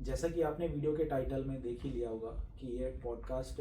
जैसा कि आपने वीडियो के टाइटल में देख ही लिया होगा कि ये पॉडकास्ट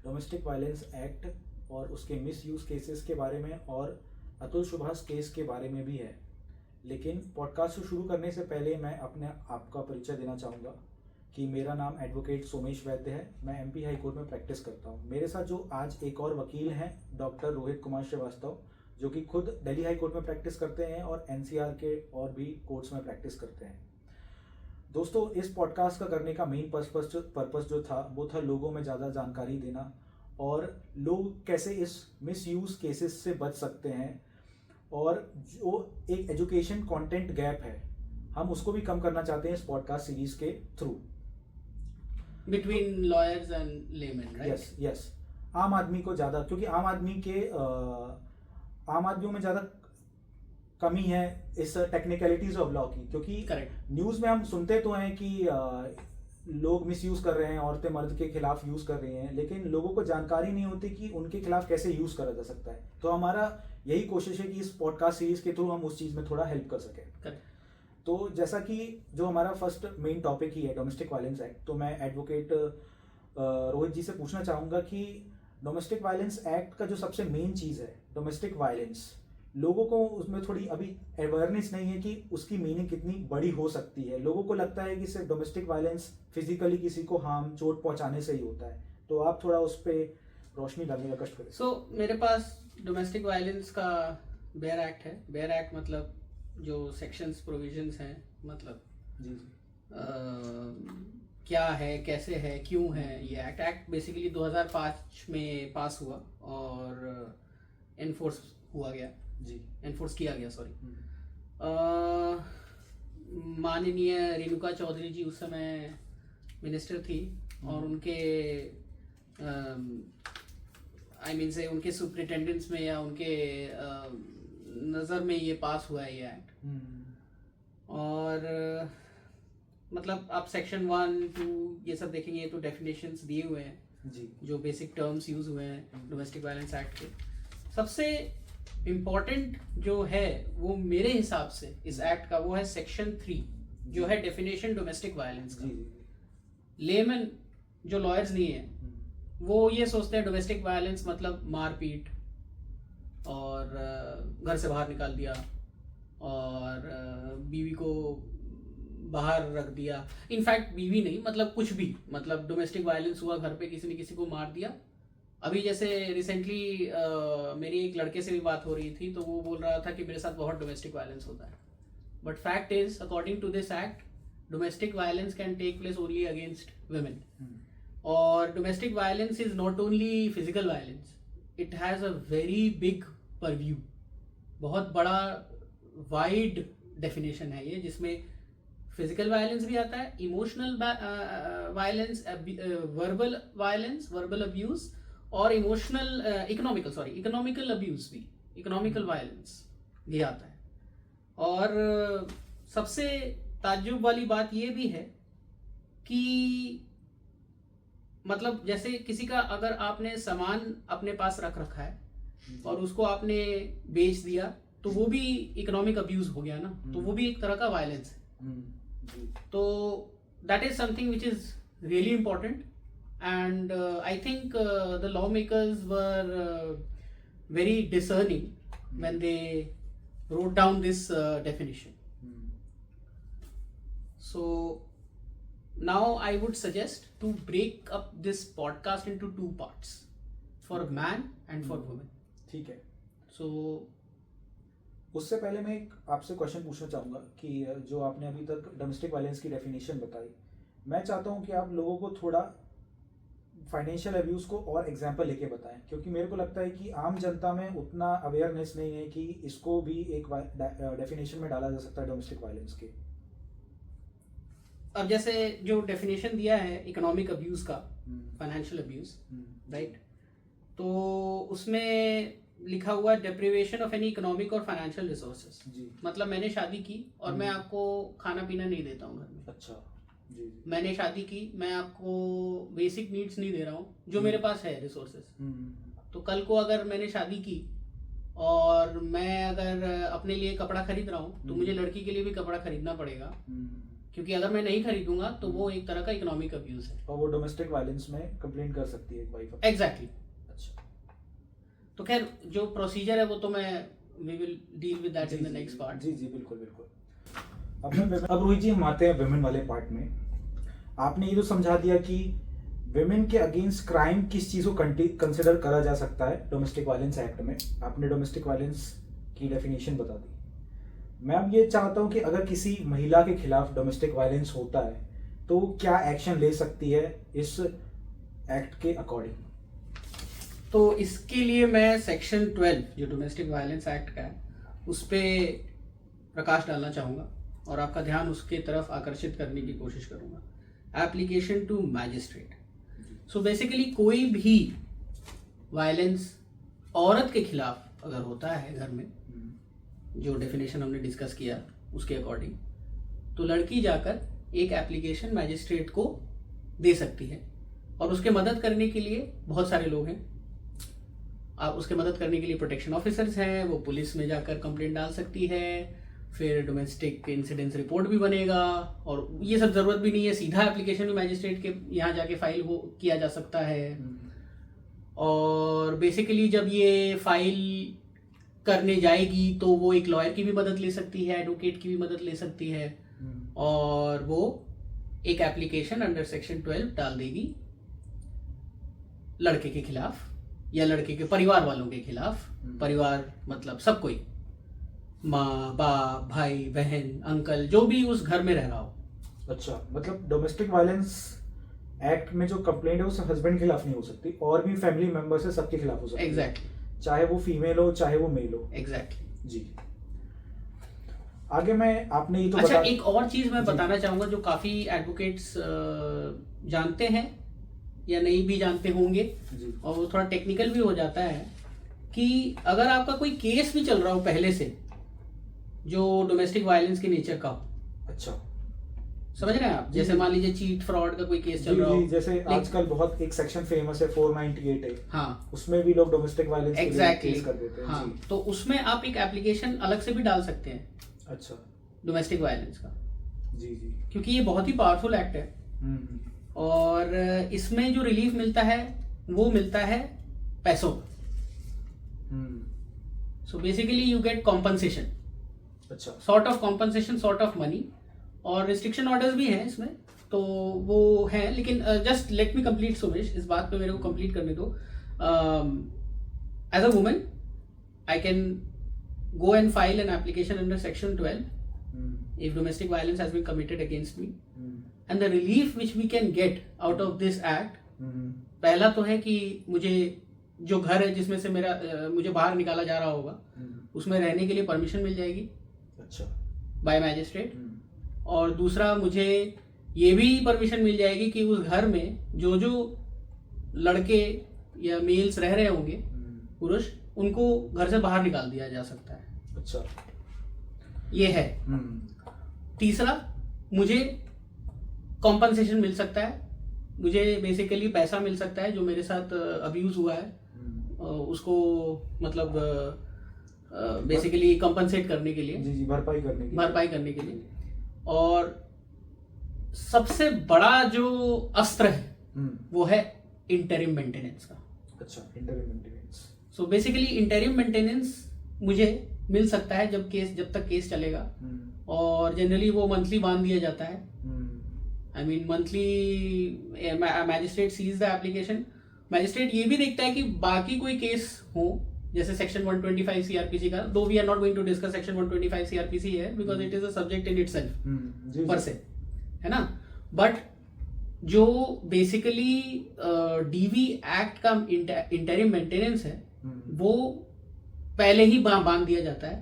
डोमेस्टिक वायलेंस एक्ट और उसके मिस यूज़ केसेस के बारे में और अतुल सुभाष केस के बारे में भी है। लेकिन पॉडकास्ट को शुरू करने से पहले मैं अपने आप का परिचय देना चाहूँगा कि मेरा नाम एडवोकेट सोमेश वैद्य है। मैं एमपी हाई कोर्ट में प्रैक्टिस करता हूँ। मेरे साथ जो आज एक और वकील हैं डॉक्टर रोहित कुमार श्रीवास्तव, जो कि खुद दिल्ली हाई कोर्ट में प्रैक्टिस करते हैं और एनसीआर के और भी कोर्ट्स में प्रैक्टिस करते हैं। दोस्तों, इस पॉडकास्ट का करने का मेन पर्पस जो था वो था लोगों में ज़्यादा जानकारी देना और लोग कैसे इस मिसयूज़ केसेस से बच सकते हैं, और जो एक एजुकेशन कंटेंट गैप है हम उसको भी कम करना चाहते हैं इस पॉडकास्ट सीरीज के through. Between lawyers and layman, right? Yes. आम आदमी को ज़्यादा, क्योंकि आम आदमियों में ज़्यादा कमी है इस टेक्निकलिटीज ऑफ लॉ की, क्योंकि करेक्ट। न्यूज़ में हम सुनते तो हैं कि लोग मिसयूज़ कर रहे हैं, औरतें मर्द के खिलाफ यूज़ कर रही हैं, लेकिन लोगों को जानकारी नहीं होती कि उनके खिलाफ कैसे यूज़ करा जा सकता है। तो हमारा यही कोशिश है कि इस पॉडकास्ट सीरीज के थ्रू हम उस चीज़ में थोड़ा हेल्प कर सकें। करेक्ट। तो जैसा कि जो हमारा फर्स्ट मेन टॉपिक ही है डोमेस्टिक वायलेंस एक्ट, तो मैं एडवोकेट रोहित जी से पूछना चाहूँगा कि डोमेस्टिक वायलेंस एक्ट का जो सबसे मेन चीज़ है डोमेस्टिक वायलेंस, लोगों को उसमें थोड़ी अभी अवेयरनेस नहीं है कि उसकी मीनिंग कितनी बड़ी हो सकती है। लोगों को लगता है कि सिर्फ डोमेस्टिक वायलेंस फिजिकली किसी को हार्म, चोट पहुंचाने से ही होता है। तो आप थोड़ा उस पर रोशनी डालने का कष्ट करें। सो मेरे पास डोमेस्टिक वायलेंस का बेयर एक्ट है। बेयर एक्ट मतलब जो सेक्शंस प्रोविजंस हैं, मतलब जी क्या है, कैसे है, क्यों है ये एक्ट बेसिकली 2005 में पास हुआ और एनफोर्स हुआ गया जी एनफोर्स किया गया, सॉरी। माननीय रेणुका चौधरी जी उस समय मिनिस्टर थी और उनके से उनके सुपरिटेंडेंट्स में या उनके नज़र में ये पास हुआ है ये एक्ट। और मतलब आप सेक्शन 1, 2 ये सब देखेंगे तो डेफिनेशंस दिए हुए हैं जी, जो बेसिक टर्म्स यूज हुए हैं डोमेस्टिक वायलेंस एक्ट के। सबसे इम्पॉर्टेंट जो है वो मेरे हिसाब से इस एक्ट का वो है सेक्शन 3 जो है डेफिनेशन डोमेस्टिक वायलेंस का। लेमन जो लॉयर्स नहीं है वो ये सोचते हैं डोमेस्टिक वायलेंस मतलब मारपीट और घर से बाहर निकाल दिया और बीवी को बाहर रख दिया। इनफैक्ट बीवी नहीं, मतलब कुछ भी, मतलब डोमेस्टिक वायलेंस हुआ, घर पे किसी ने किसी को मार दिया। अभी जैसे रिसेंटली मेरी एक लड़के से भी बात हो रही थी तो वो बोल रहा था कि मेरे साथ बहुत डोमेस्टिक वायलेंस होता है। But fact is according to this act domestic violence can take place only against women. और domestic violence is not only physical violence, it has a very big purview, बहुत बड़ा वाइड डेफिनेशन है ये, जिसमें physical violence भी आता है, emotional violence, verbal violence, verbal abuse और इकोनॉमिकल अब्यूज भी, इकोनॉमिकल वायलेंस भी आता है। और सबसे ताज्जुब वाली बात ये भी है कि मतलब जैसे किसी का अगर आपने सामान अपने पास रख रखा है और उसको आपने बेच दिया तो वो भी इकोनॉमिक अब्यूज हो गया ना, तो वो भी एक तरह का वायलेंस है। तो that is something which is really important and I think the lawmakers were very discerning when they wrote down this definition. So now I would suggest to break up this podcast into 2 parts, for man and for women. ठीक है। So उससे पहले मैं एक आपसे question पूछना चाहूँगा कि जो आपने अभी तक डोमेस्टिक वायलेंस की डेफिनेशन बताई, मैं चाहता हूँ कि आप लोगों को थोड़ा फाइनेंशियल अब्यूज़ को और एग्जांपल लेके बताएं, क्योंकि मेरे को लगता है कि आम जनता में उतना अवेयरनेस नहीं है कि इसको भी एक डेफिनेशन में डाला जा सकता है डोमेस्टिक वायलेंस के। अब जैसे जो डेफिनेशन दिया है इकोनॉमिक अब्यूज का, फाइनेंशियल अब्यूज, राइट, तो उसमें लिखा हुआ डेप्रिवेशन ऑफ एनी इकोनॉमिक और फाइनेंशियल रिसोर्सेज। मतलब मैंने शादी की और मैं आपको खाना पीना नहीं देता हूँ घर में। अच्छा जी। मैंने शादी की, मैं आपको बेसिक नीड्स नहीं दे रहा हूँ जो मेरे पास है रिसोर्सेज। तो कल को अगर मैंने शादी की और मैं अगर अपने लिए कपड़ा खरीद रहा हूँ तो मुझे लड़की के लिए भी कपड़ा खरीदना पड़ेगा, क्योंकि अगर मैं नहीं खरीदूंगा तो वो एक तरह का इकोनॉमिक अब्यूज है। और वो डोमेस्टिक वायलेंस में कंप्लेन कर सकती है एक वाइफ। एग्जैक्टली। अच्छा, तो खैर जो प्रोसीजर है वो तो मैं we will deal with that in the next part. जी जी बिल्कुल बिल्कुल। अब रोहित जी हम आते हैं विमेन वाले पार्ट में। आपने ये तो समझा दिया कि विमेन के अगेंस्ट क्राइम किस चीज को कंसिडर करा जा सकता है डोमेस्टिक वायलेंस एक्ट में। आपने डोमेस्टिक वायलेंस की डेफिनेशन बता दी। मैं अब ये चाहता हूँ कि अगर किसी महिला के खिलाफ डोमेस्टिक वायलेंस होता है तो क्या एक्शन ले सकती है इस एक्ट के अकॉर्डिंग। तो इसके लिए मैं सेक्शन 12 जो डोमेस्टिक वायलेंस एक्ट का है उस पर प्रकाश डालना चाहूँगा और आपका ध्यान उसके तरफ आकर्षित करने की कोशिश करूँगा। Application to magistrate. So basically कोई भी वायलेंस औरत के खिलाफ अगर होता है घर में, जो डेफिनेशन हमने डिस्कस किया उसके अकॉर्डिंग, तो लड़की जाकर एक एप्लीकेशन मैजिस्ट्रेट को दे सकती है और उसके मदद करने के लिए बहुत सारे लोग हैं। आप उसके मदद करने के लिए प्रोटेक्शन ऑफिसर्स हैं, वो पुलिस में जाकर कंप्लेंट डाल सकती है, फिर डोमेस्टिक इंसिडेंस रिपोर्ट भी बनेगा और ये सब जरूरत भी नहीं है, सीधा एप्लीकेशन भी मैजिस्ट्रेट के यहाँ जाके फाइल हो किया जा सकता है। और बेसिकली जब ये फाइल करने जाएगी तो वो एक लॉयर की भी मदद ले सकती है, एडवोकेट की भी मदद ले सकती है और वो एक एप्लीकेशन अंडर सेक्शन 12 डाल देगी लड़के के खिलाफ या लड़के के परिवार वालों के खिलाफ। परिवार मतलब सब कोई, माँ बाप भाई बहन अंकल, जो भी उस घर में रह रहा हो। अच्छा, मतलब डोमेस्टिक वायलेंस एक्ट में जो कंप्लेंट है वो सिर्फ हस्बैंड के खिलाफ नहीं हो सकती, और भी फैमिली मेंबर्स है सबके खिलाफ हो सकती है। एग्जैक्टली। चाहे वो फीमेल हो चाहे वो मेल हो। एग्जैक्टली जी। आगे मैं आपने ये तो अच्छा, बता... एक और चीज मैं बताना चाहूंगा जो काफी एडवोकेट्स जानते हैं या नहीं भी जानते होंगे जी। और वो थोड़ा टेक्निकल भी हो जाता है कि अगर आपका कोई केस भी चल रहा हो पहले से जो डोमेस्टिक वायलेंस के नेचर का हो। अच्छा, समझ रहे हैं आप? जैसे मान लीजिए चीट फ्रॉड का कोई केस चल रहा हो, जैसे आजकल बहुत एक सेक्शन फेमस है 498 है। हाँ, उसमें भी लोग डोमेस्टिक वायलेंस के लिए केस कर देते हैं। हाँ, जी। तो उसमें आप एक एप्लीकेशन अलग से भी डाल सकते हैं। अच्छा, डोमेस्टिक वायलेंस का। जी जी, क्योंकि ये बहुत ही पावरफुल एक्ट है और इसमें जो रिलीफ मिलता है वो मिलता है पैसों। So basically you get compensation. अच्छा, sort of compensation, sort of money. और रिस्ट्रिक्शन ऑर्डर्स भी हैं इसमें, तो वो हैं, लेकिन just let me complete Sumesh, इस बात पे मेरे को कंप्लीट करने दो। As a woman I can go and file an application under section 12 if domestic violence has been committed against me, and the relief which we can get out of this act, पहला तो है कि मुझे जो घर है जिसमें से मेरा मुझे बाहर निकाला जा रहा होगा उसमें रहने के लिए परमिशन मिल जाएगी। अच्छा, बाय मैजिस्ट्रेट। और दूसरा मुझे ये भी परमिशन मिल जाएगी कि उस घर में जो जो लड़के या मेल्स रह रहे होंगे, पुरुष, उनको घर से बाहर निकाल दिया जा सकता है। अच्छा, ये है। तीसरा, मुझे कॉम्पनसेशन मिल सकता है, मुझे बेसिकली पैसा मिल सकता है जो मेरे साथ अब्यूज हुआ है उसको मतलब बेसिकली कॉम्पनसेट करने के लिए, जी, भरपाई करने के लिए। और सबसे बड़ा जो अस्त्र है वो है इंटरिम मेंटेनेंस का। अच्छा, interim maintenance. So basically interim maintenance मुझे मिल सकता है जब तक केस चलेगा, और जनरली वो मंथली बांध दिया जाता है। I mean monthly magistrate sees the application. Magistrate ये भी देखता है कि बाकी कोई केस हो, जैसे सेक्शन 125 सीआरपीसी का, दो we are not going to discuss section 125 CRPC है because it is a subject in itself per se, है ना। बट जो बेसिकली डीवी एक्ट का इंटरिम मेंटेनेंस है वो पहले ही बांध दिया जाता है,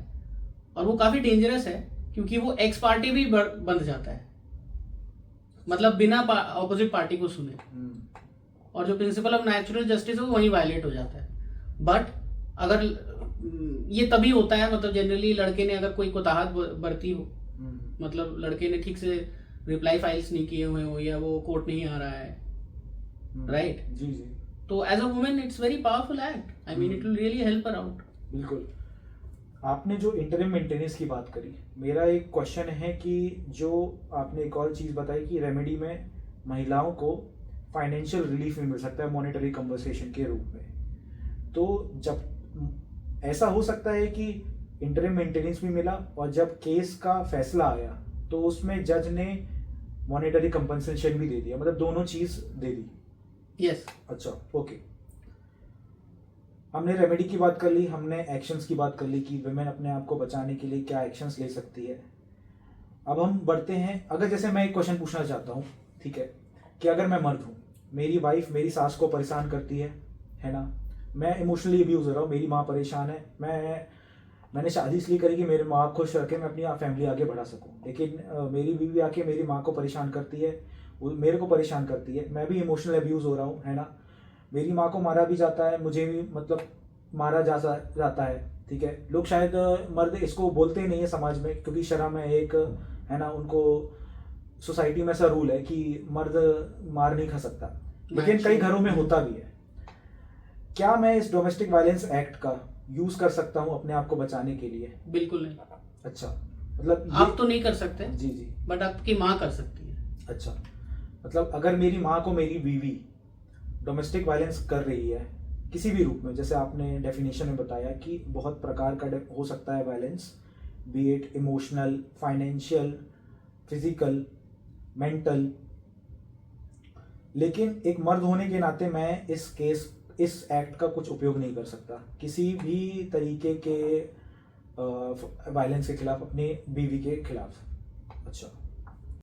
और वो काफी डेंजरस है क्योंकि वो एक्स पार्टी भी बंध जाता है, मतलब बिना ऑपोजिट पार्टी को सुने, और जो प्रिंसिपल ऑफ नेचुरल जस्टिस है वो वहीं वायलेट हो जाता है। बट अगर ये तभी होता है, मतलब जनरली लड़के ने अगर कोई कोताहत बरती हो, मतलब लड़के ने ठीक से रिप्लाई फाइल्स नहीं किए हुए हो या वो कोर्ट नहीं आ रहा है, राइट? जी जी। तो as a women it's very powerful act. I mean it will really help her out. बिल्कुल। आपने जो इंटरिम मेंटेनेंस की बात करी, मेरा एक क्वेश्चन है कि जो आपने एक और चीज़ बताई कि रेमेडी में महिलाओं को फाइनेंशियल रिलीफ भी मिल सकता है मॉनेटरी कंपनसेशन के रूप में, तो जब ऐसा हो सकता है कि इंटरिम मेंटेनेंस भी मिला और जब केस का फैसला आया तो उसमें जज ने मॉनेटरी कंपनसेशन भी दे दिया, मतलब दोनों चीज़ दे दी? यस। अच्छा, ओके। हमने रेमेडी की बात कर ली, हमने एक्शंस की बात कर ली कि विमेन अपने आप को बचाने के लिए क्या एक्शंस ले सकती है। अब हम बढ़ते हैं, अगर जैसे मैं एक क्वेश्चन पूछना चाहता हूँ, ठीक है, कि अगर मैं मर्द हूँ, मेरी वाइफ मेरी सास को परेशान करती है ना, मैं इमोशनली अब्यूज हो रहा हूँ, मेरी माँ परेशान है, मैंने शादी इसलिए करी कि मेरे माँ खुश रखे, मैं अपनी फैमिली आगे बढ़ा सकूँ, लेकिन मेरी बीवी आके मेरी माँ को परेशान करती है, वो मेरे को परेशान करती है, मैं भी इमोशनल अब्यूज़ हो रहा हूँ, है ना, मेरी माँ को मारा भी जाता है, मुझे भी मतलब मारा जाता है, ठीक है। लोग शायद मर्द इसको बोलते ही नहीं है समाज में, क्योंकि शर्म है एक, है ना, उनको सोसाइटी में ऐसा रूल है कि मर्द मार नहीं खा सकता, लेकिन कई घरों में होता भी है। क्या मैं इस डोमेस्टिक वायलेंस एक्ट का यूज कर सकता हूँ अपने आप को बचाने के लिए? बिल्कुल नहीं। अच्छा, मतलब आप तो नहीं कर सकते जी जी, बट आपकी माँ कर सकती है। अच्छा, मतलब अगर मेरी माँ को मेरी बीवी डोमेस्टिक वायलेंस कर रही है किसी भी रूप में, जैसे आपने डेफिनेशन में बताया कि बहुत प्रकार का हो सकता है violence, B it emotional, financial, physical, mental, लेकिन एक मर्द होने के नाते मैं इस एक्ट का कुछ उपयोग नहीं कर सकता किसी भी तरीके के वायलेंस के खिलाफ, अपनी बीवी के खिलाफ। अच्छा,